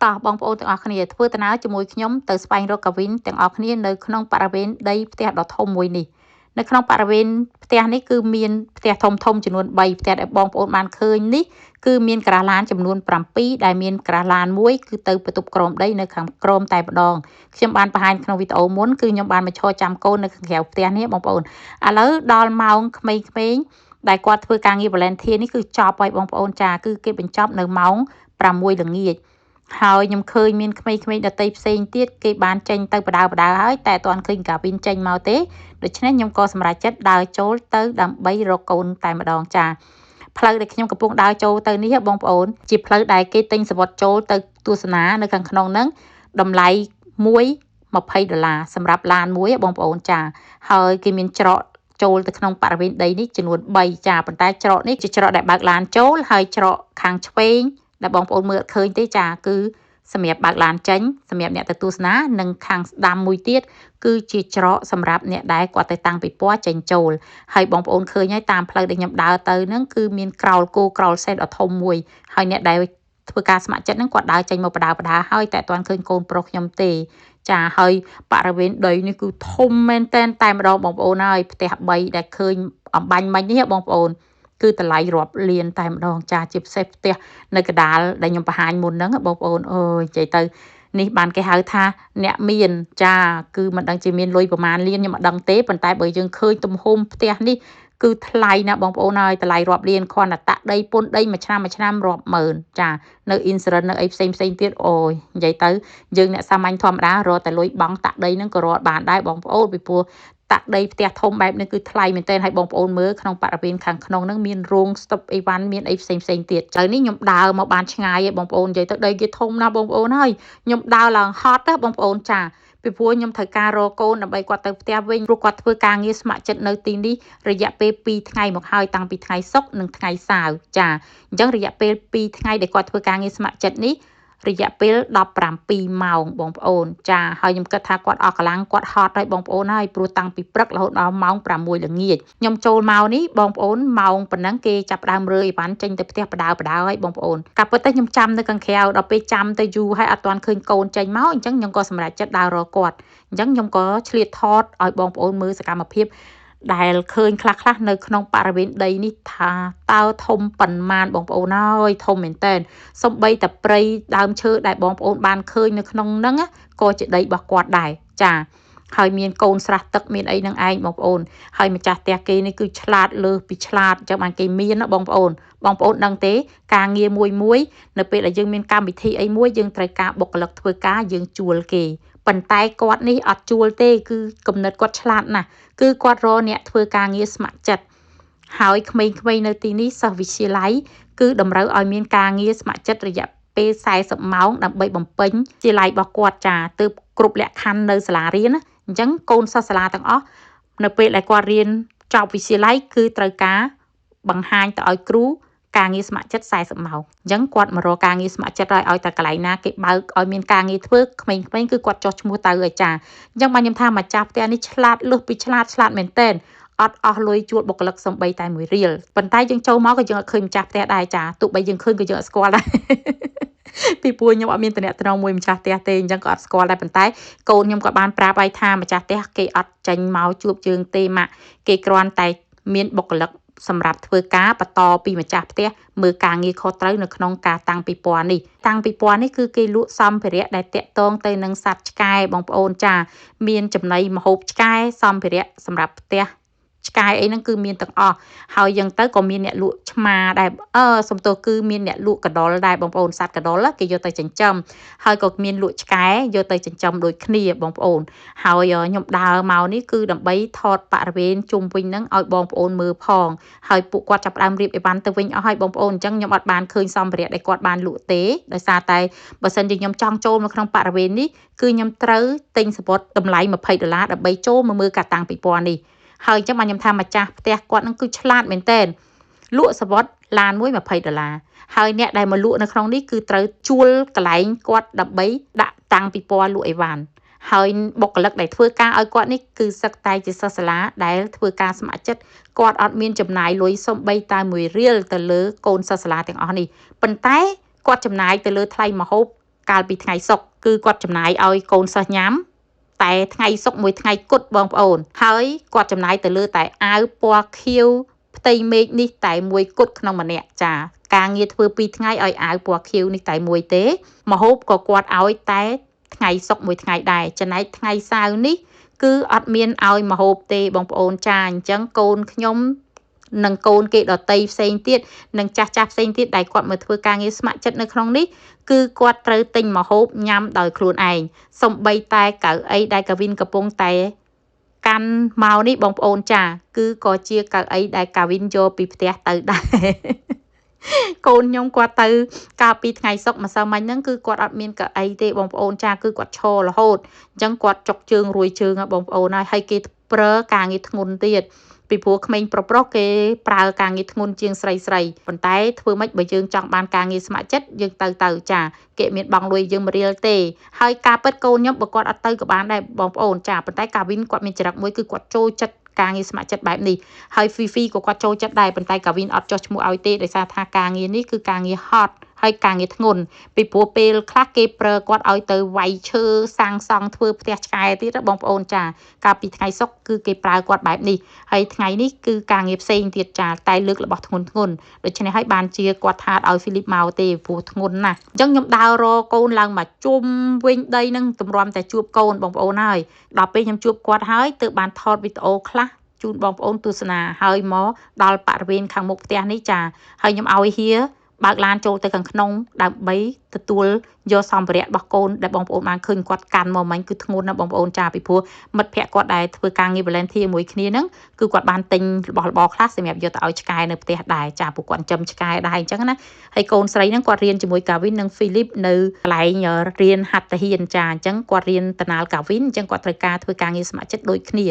តោះបងប្អូនទាំងអស់គ្នាធ្វើដំណើរជាមួយខ្ញុំទៅស្វែងរកកាវីនទាំងអស់គ្នានៅក្នុងបរិវេណដីផ្ទះដ៏ធំមួយនេះនៅក្នុងបរិវេណផ្ទះនេះគឺមានផ្ទះធំចំនួន3ផ្ទះដែលបងប្អូនបានឃើញនេះគឺមានក្រាស់ឡានចំនួន7ដែលមានក្រាស់ឡានមួយគឺទៅបន្ទប់ក្រោមដីនៅខាងក្រោមតែម្ដងខ្ញុំបានបង្ហាញក្នុងវីដេអូមុនគឺខ្ញុំបានមកឈរចាំកូននៅខាងក្រៅផ្ទះនេះបងប្អូនឥឡូវដល់ម៉ោងក្មេងៗដែលគាត់ធ្វើការងារ volunteer នេះគឺចប់ហើយបងប្អូនចាគឺគេបញ្ចប់នៅម៉ោង6ល្ងាចហើយខ្ញុំឃើញមានក្មេងៗដទៃផ្សេងទៀតគេបានចេញទៅបដៅហើយតែអត់ទាន់ឃើញកាវីនចេញមកទេដូច្នេះខ្ញុំក៏សម្រេចចិត្តដើរចូលទៅដើម្បីរកកូនតែម្ដងចាផ្លូវដែលខ្ញុំកំពុងដើរចូលទៅនេះបងប្អូនជាផ្លូវដែលគេទិញសវត្ថចូលទៅទស្សនានៅខាងក្នុងហ្នឹងតម្លៃ$20សម្រាប់ឡានមួយបងប្អូនចាហើយគេមានច្រកចូលទៅក្នុងបរិវេណដីនេះចំនួន3ចាប៉ុន្តែច្រកនេះជាច្រកដែលបើកឡានចូលហើយច្រកខាងឆ្វេងដែលបងប្អូនមើលឃើញទេចាគឺសម្រាប់បើកឡានចេញសម្រាប់អ្នកទៅទស្សនានិងខាងស្ដាំមួយទៀតគឺជាច្រកសម្រាប់អ្នកដែលគាត់ទៅតាំងពិព័រណ៍ចេញចូលហើយបងប្អូនឃើញហើយតាមផ្លូវដែលខ្ញុំដើរទៅហ្នឹងគឺមានក្រោលគោក្រោលសេតដ៏ធំមួយហើយអ្នកដែលធ្វើការស្ម័គ្រចិត្តហ្នឹងគាត់ដើរចេញមកបដាហើយតែអត់ទាន់ឃើញកូនប្រុសខ្ញុំទេចាហើយបរិវេណដីនេះគឺធំមែនតែម្ដងបងប្អូនហើយផ្ទះ3ដែលឃើញអំបញ្ញមិញនេះបងប្អូនគឺតម្លៃរាប់លានតែម្ដងចាជាពិសេសផ្ទះនៅកដាលដែលខ្ញុំបង្ហាញមុនហ្នឹងបងប្អូនអើយនិយាយទៅនេះបានគេហៅថាអ្នកមានចាគឺមិនដឹងជាមានលុយប្រមាណលានខ្ញុំមិនដឹងទេប៉ុន្តែបើយើងឃើញទំហំផ្ទះនេះគឺថ្លៃណាស់បងប្អូនហើយតម្លៃរាប់លានគ្រាន់តែតាក់ដីពន្ធដីមួយឆ្នាំរាប់ម៉ឺនចានៅ insurance នៅអីផ្សេងទៀតអូយនិយាយទៅយើងអ្នកសាមញ្ញធម្មតារកតែលុយបង់តាក់ដីហ្នឹងក៏រកបានដែរបងប្អូនពីព្រោះតាក់ដីផ្ទះធំបែបនេះគឺថ្លៃមែនទែនហើយបងប្អូនមើលក្នុងបរិវេណខាងក្នុងហ្នឹងមានរោងស្តុបអីវ៉ាន់មានអីផ្សេងទៀតឥឡូវនេះខ្ញុំដើរមកបានឆ្ងាយឯងបងប្អូននិយាយទៅដីគេធំណាស់បងប្អូនហើយខ្ញុំដើរឡើងហត់ណាបងប្អូនចាពីព្រោះខ្ញុំត្រូវការរកកូនដើម្បីគាត់ទៅផ្ទះវិញព្រោះគាត់ធ្វើការងារស្ម័គ្រចិត្តនៅទីនេះរយៈពេល2ថ្ងៃមកហើយតាំងពីថ្ងៃសុក្រនិងថ្ងៃសៅរ៍ចាអញ្ចឹងរយៈពេល2ថ្ងៃដែលគាត់ធ្វើការងារស្ម័គ្រចិត្តនេះរយៈពេល17ម៉ោងបងប្អូនចាហើយខ្ញុំគិតថាគាត់អស់កម្លាំងគាត់ហត់ហើយបងប្អូនហើយព្រោះតាំងពីព្រឹករហូតដល់ម៉ោង6ល្ងាចខ្ញុំចូលមកនេះបងប្អូនម៉ោងប៉ុណ្ណឹងគេចាប់ដើមរើអីវ៉ាន់ចេញទៅផ្ទះបដាហើយបងប្អូនកាពិតទៅខ្ញុំចាំនៅខាងក្រៅដល់ពេលចាំទៅយូរហើយអត់ទាន់ឃើញកូនចេញមកអញ្ចឹងខ្ញុំក៏សម្រេចចិត្តដើររកគាត់អញ្ចឹងខ្ញុំក៏ឆ្លៀតថតឲ្យបងប្អូនមើលសកម្មភាពដែលឃើញខ្លះនៅក្នុងបរិវេណដីនេះថាតើធំប៉ុន្មានបងប្អូនអើយធំមែនតើសំបីតែព្រៃដើមឈើដែលបងប្អូនបានឃើញនៅក្នុងហ្នឹងក៏ជាដីរបស់គាត់ដែរចាហើយមានកូនស្រះទឹកមានអីនឹងឯងបងប្អូនហើយម្ចាស់ផ្ទះគេនេះគឺឆ្លាតលើសពីឆ្លាតអញ្ចឹងបានគេមានណាបងប្អូនដឹងទេការងារមួយនៅពេលដែលយើងមានកម្មវិធីអីមួយយើងត្រូវការបុគ្គលិកធ្វើការយើងជួលគេប៉ុន្តែគាត់នេះអត់ជួលទេគឺគំនិតគាត់ឆ្លាតណាស់គឺគាត់រកអ្នកធ្វើការងារស្ម័គ្រចិត្តហើយក្មេងៗនៅទីនេះសិស្សវិទ្យាល័យគឺតម្រូវឲ្យមានការងារស្ម័គ្រចិត្តរយៈពេល40ម៉ោងដើម្បីបំពេញវិទ្យាល័យរបស់គាត់ចាទើបគ្រប់លក្ខខណ្ឌនៅសាលារៀនណាអញ្ចឹងកូនសិស្សសាលាទាំងអស់នៅពេលដែលគាត់រៀនចប់វិទ្យាល័យគឺត្រូវការបង្ហាញទៅឲ្យគ្រូការងារស្ម័គ្រចិត្ត40ម៉ោងអញ្ចឹងគាត់មករកការងារស្ម័គ្រចិត្តឲ្យតែកន្លែងណាគេបើកឲ្យមានការងារធ្វើក្មេងៗគឺគាត់ចុះឈ្មោះទៅឲ្យចាអញ្ចឹងបានខ្ញុំថាម្ចាស់ផ្ទះនេះឆ្លាតលើសពីឆ្លាតមែនទែនអត់អស់លុយជួលបុគ្គលិកសំបីតែមួយរៀលប៉ុន្តែយើងចូលមកក៏យើងអត់ឃើញម្ចាស់ផ្ទះដែរចាទោះបីយើងឃើញក៏យើងអត់ស្គាល់ដែរពីព្រោះខ្ញុំអត់មានតំណែងមួយម្ចាស់ផ្ទះទេអញ្ចឹងក៏អត់ស្គាល់ដែរប៉ុន្តែកូនខ្ញុំក៏បានប្រាប់ឲ្យថាម្ចាស់ផ្ទះគេអត់ចេញមកជួបជើងទេម៉ាក់គេគ្រាន់តែមានបុគ្គលិកសម្រាប់ធ្វើការបន្តពីម្ចាស់ផ្ទះមើលការងារខុសត្រូវនៅក្នុងការតាំងពិព័រណ៍នេះគឺគេលក់សម្ភារៈដែលតាក់ទងទៅនឹងសត្វឆ្កែបងប្អូនចាមានចំណីម្ហូបឆ្កែសម្ភារៈសម្រាប់ផ្ទះឆ្កែអីហ្នឹងគឺមានទាំងអស់ហើយយ៉ាងទៅក៏មានអ្នកលក់ឆ្មាដែរសំទោសគឺមានអ្នកលក់កដុលដែរបងប្អូនសត្វកដុលគេយកទៅចិញ្ចឹមហើយក៏មានលក់ឆ្កែយកទៅចិញ្ចឹមដូចគ្នាបងប្អូនហើយខ្ញុំដើរមកនេះគឺដើម្បីថតបរិវេណជុំវិញហ្នឹងឲ្យបងប្អូនមើលផងហើយពួកគាត់ចាប់ផ្ដើមរៀបអីវ៉ាន់ទៅវិញអស់ហើយបងប្អូនអញ្ចឹងខ្ញុំអត់បានឃើញសម្ភារៈដែលគាត់បានលក់ទេដោយសារតែបើសិនជាខ្ញុំចង់ចូលនៅក្នុងបរិវេណនេះគឺខ្ញុំត្រូវទិញសំបុត្រតម្លៃ$20ដើម្បីចូលមកមើលការតាំងពិព័រណ៍នេះហើយអញ្ចឹងបានខ្ញុំថាម្ចាស់ផ្ទះគាត់នឹងគឺឆ្លាតមែនទែនលក់សវត្ថឡានមួយ$20ហើយអ្នកដែលមកលក់នៅក្នុងនេះគឺត្រូវជួលកន្លែងគាត់ដើម្បីដាក់តាំងពិព័រណ៍លក់អីវ៉ាន់ហើយបុគ្គលិកដែលធ្វើការឲ្យគាត់នេះគឺសឹកតែជាសិស្សសាលាដែលធ្វើការស្ម័គ្រចិត្តគាត់អត់មានចំណាយលុយសំបីតែ1រៀលទៅលើកូនសិស្សសាលាទាំងអស់នេះប៉ុន្តែគាត់ចំណាយទៅលើថ្លៃម្ហូប កាលពីថ្ងៃសុក្រគឺគាត់ចំណាយឲ្យកូនសិស្សញ៉ាំតែថ្ងៃសុក្រមួយថ្ងៃគត់បងប្អូនហើយគាត់ចំណាយទៅលើតែអាវពណ៌ខៀវផ្ទៃមេឃនេះតែមួយគត់ក្នុងម្នាក់ចាការងារធ្វើ2ថ្ងៃឲ្យអាវពណ៌ខៀវនេះតែមួយទេម្ហូបក៏គាត់ឲ្យតែថ្ងៃសុក្រមួយថ្ងៃដែរចំណែកថ្ងៃសៅរ៍នេះគឺអត់មានឲ្យម្ហូបទេបងប្អូនចាអញ្ចឹងកូនខ្ញុំនិងកូនគេដតីផ្សេងទៀតនិងចាស់ផ្សេងទៀតដែលគាត់មកធ្វើការងារស្ម័គ្រចិត្តនៅក្នុងនេះគឺគាត់ត្រូវទិញម្ហូបញ៉ាំដោយខ្លួនឯងសំបីតែកៅអីដែលកាវីនកំពុងតែកាន់មកនេះបងប្អូនចាគឺក៏ជាកៅអីដែលកាវីនយកពីផ្ទះទៅដែរកូនខ្ញុំគាត់ទៅកាលពីថ្ងៃសុក្រម្សិលមិញហ្នឹងគឺគាត់អត់មានកៅអីទេបងប្អូនចាគឺគាត់ឈររហូតអញ្ចឹងគាត់ចុកជើងរួយជើងបងប្អូនហើយគេប្រើការងារធ្ងន់ទៀតពីព្រោះក្មេងប្រុសគេប្រើការងារធ្ងន់ជាងស្រីប៉ុន្តែធ្វើម៉េចបើយើងចង់បានការងារស្ម័គ្រចិត្តយើងទៅចាគេមានបងលុយយើងមួយរៀលទេហើយការពិតកូនខ្ញុំបើគាត់អត់ទៅក៏បានដែរបងប្អូនចាប៉ុន្តែកាវីនគាត់មានចរិតមួយគឺគាត់ចូលចិត្តការងារស្ម័គ្រចិត្តបែបនេះហើយ Fifi ក៏គាត់ចូលចិត្តដែរប៉ុន្តែកាវីនអត់ចោះឈ្មោះឲ្យទេដោយសារថាការងារនេះគឺការងារហត់ហើយការងារធ្ងន់ពីព្រោះពេលខ្លះគេប្រើគាត់ឲ្យទៅវាយឈើសាងសង់ធ្វើផ្ទះឆ្កែទៀតបងប្អូនចាកាលពីថ្ងៃសុក្រគឺគេប្រើគាត់បែបនេះហើយថ្ងៃនេះគឺការងារផ្សេងទៀតចាតែលើករបស់ធ្ងន់ដូច្នេះហើយបានជាគាត់ថាឲ្យ Philip មកទេព្រោះធ្ងន់ណាស់អញ្ចឹងខ្ញុំដើររកូនឡើងមកជុំវិញដីនឹងទម្រាំតែជួបកូនបងប្អូនហើយដល់ពេលខ្ញុំជួបគាត់ហើយទើបបានថតវីដេអូខ្លះជូនបងប្អូនទស្សនាហើយមកដល់បរិវេណខាងមុខផ្ទះនេះចាហើយខ្ញុំឲ្យហៀបើកឡានចូលទៅខាងក្នុងដើម្បីទទួលយកសម្ភារៈរបស់កូនដែលបងប្អូនបានឃើញគាត់កាន់មកមិញគឺធ្ងន់ណាស់បងប្អូនចាពីព្រោះមិត្តភ័ក្តិគាត់ដែលធ្វើការងារ volunteer មួយគ្នាហ្នឹងគឺគាត់បានទិញរបស់របរខ្លះសម្រាប់យកទៅឲ្យឆ្កែនៅផ្ទះដែរចាពួកគាត់ចិញ្ចឹមឆ្កែដែរអញ្ចឹងណាហើយកូនស្រីហ្នឹងគាត់រៀនជាមួយកាវីននិង Philip នៅកន្លែងរៀនហាត់ទាហានចាអញ្ចឹងគាត់រៀនតាណាល់កាវីនអញ្ចឹងគាត់ត្រូវការធ្វើការងារស្ម័គ្រចិត្តដូចគ្នា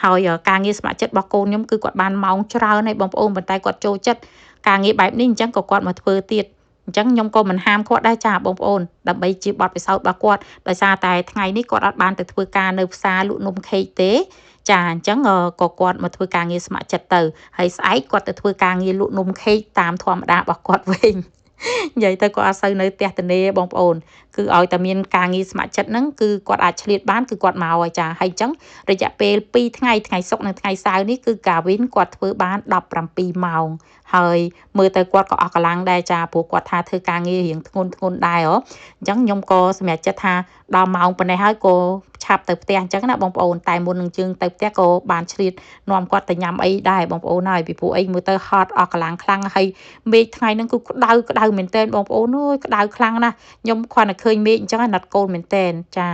ហើយការងារស្ម័គ្រចិត្តរបស់កូនខ្ញុំគឺគាត់បានម៉ោងច្រើនហើយបងប្អូនប៉ុន្តែគាត់ចូលចិត្តការងារបែបនេះអញ្ចឹងក៏គាត់មកធ្វើទៀតអញ្ចឹងខ្ញុំក៏មិនហាមគាត់ដែរចាបងប្អូនដើម្បីជាបទពិសោធន៍របស់គាត់ដោយសារតែថ្ងៃនេះគាត់អត់បានទៅធ្វើការនៅផ្សារលក់នំខេកទេចាអញ្ចឹងក៏គាត់មកធ្វើការងារស្ម័គ្រចិត្តទៅហើយស្អែកគាត់ទៅធ្វើការងារលក់នំខេកតាមធម្មតារបស់គាត់វិញនិយាយទៅគាត់អត់សូវនៅផ្ទះតនេបងប្អូនគឺឲ្យតែមានការងារស្ម័គ្រចិត្តហ្នឹងគឺគាត់អាចឆ្លៀតបានគឺគាត់មកហើយចាហើយអញ្ចឹងរយៈពេល2ថ្ងៃថ្ងៃសុក្រនិងថ្ងៃសៅរ៍នេះគឺកាវីនគាត់ធ្វើបាន17ម៉ោងហើយមើលទៅគាត់ក៏អស់កម្លាំងដែរចាព្រោះគាត់ថាធ្វើការងាររៀងធ្ងន់ដែរហ៎អញ្ចឹងខ្ញុំក៏សម្រេចចិត្តថាដល់ម៉ោងប៉ុណ្ណេះហើយក៏ឆាប់ទៅផ្ទះអញ្ចឹងណាបងប្អូនតែមុននឹងជើងទៅផ្ទះក៏បានឆ្លៀតនាំគាត់ទៅញ៉ាំអីដែរបងប្អូនហើយពីព្រោះអីមើលទៅហត់អស់កម្លាំងខ្លាំងហើយមេឃថ្ងៃហ្នឹងគឺក្តៅមែនតើបងប្អូនអើយក្តៅខ្លាំងណាស់ខ្ញុំគ្រាន់តែឃើញមេឃអញ្ចឹងណាត់កូនមែនតើចា